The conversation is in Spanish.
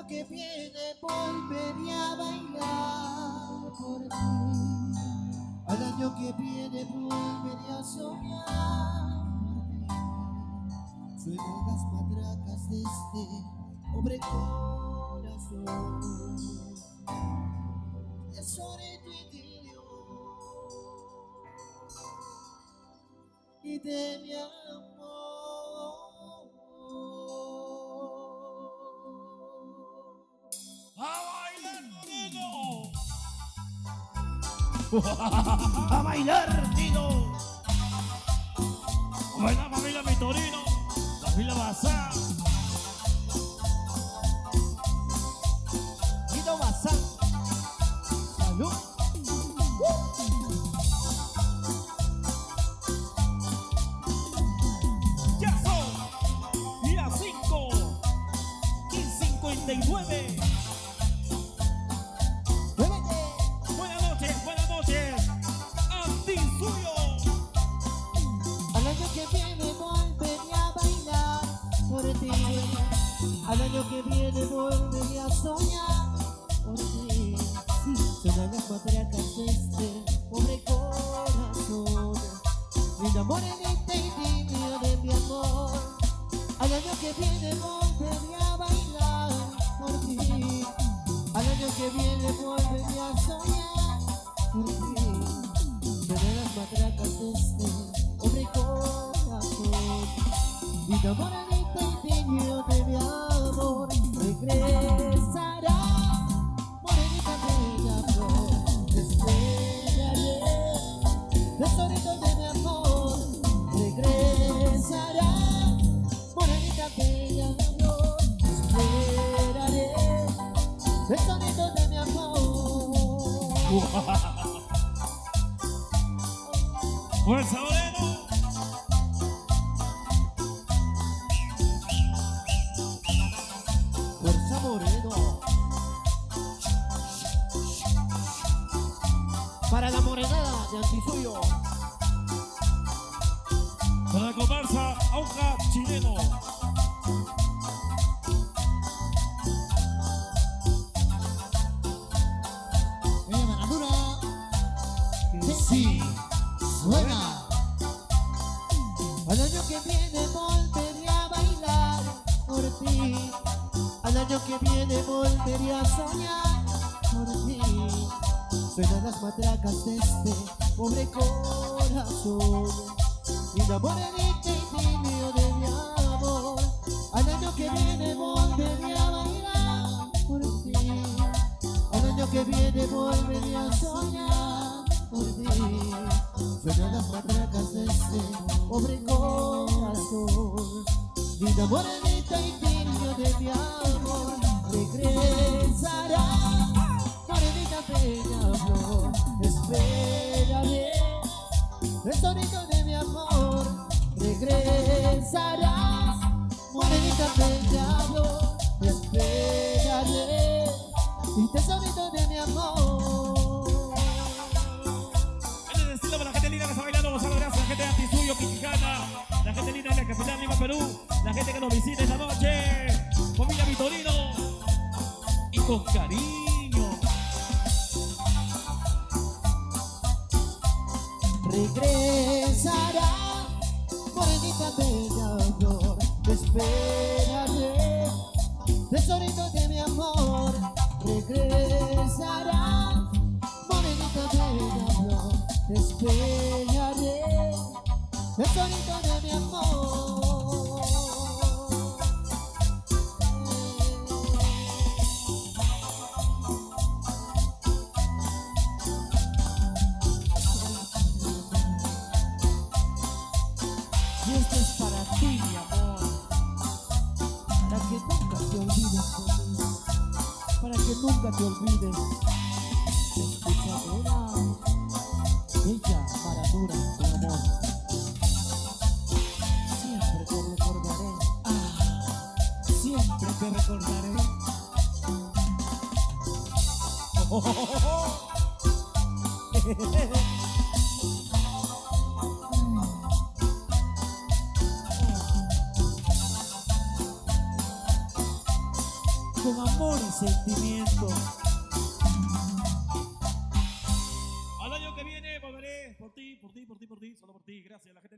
que viene volvería a bailar por ti. Al año que viene volveré a soñar por ti. Suenan las matracas de este pobre corazón. Es hora de tu idilio y de mi amor. ¡A bailar, Moreno! ¡A bailar, Tino! ¡A bailar, familia Vitorino! ¡Familia Bazán! Tino Bazán. ¡Salud! ¡Ya son! ¡Día 5! ¡15:59! Buenas noches, Antisuyo. Al año que viene volveré a bailar por ti. Al año que viene volveré a soñar por ti. Sí, suenan las matracas de este pobre corazón. Linda morenita y tibio de mi amor. Al año que viene volveré a bailar por ti. Al año que viene volveré a soñar por ti. Suenan las matracas de este pobre corazón. Vida morenita y tibio de mi amor. Regresará, morenita bella flor. Te esperaré, tesorito de mi amor. Regresará, morenita bella flor. Te esperaré, tesorito de mi amor. ¡Fuerza, Moreno! Fuerza Moreno. Para la morenada de Antisuyo. Para la comparsa Auca Chileno. Ella Maradura. Que sí, suena. Al año que viene volveré a bailar por ti. Al año que viene volveré a soñar por ti. Suenan las matracas de este pobre corazón. Linda morenita y tibio de mi amor. Al año que viene volveré a bailar por ti. Al año que viene volveré a soñar por ti. Suenan las matracas de este pobre corazón. Linda morenita y tibio de mi amor. Regresará, morenita bella flor. Esperaré, tesorito de mi amor. Regresarás, morenita bella flor. Esperaré, y tesorito de mi amor. En el estilo para la gente linda que está bailando, gozando, gracias a la gente de Antisuyo, Quijana, la gente linda de la capital Lima, Perú, la gente que nos visita esta noche, familia Vitorino, y con cariño. Regresará, morenita bella flor. Te esperaré, tesorito de mi amor. Regresará, morenita bella flor. Te esperaré, tesorito de mi amor. Y esto es para ti, mi amor. Para que nunca te olvides de mí. Para que nunca te olvides. Escucha una bella maradura de amor. Siempre te recordaré. Siempre te recordaré. con amor y sentimiento. Al año que viene volveré por ti, solo por ti. Gracias, la gente.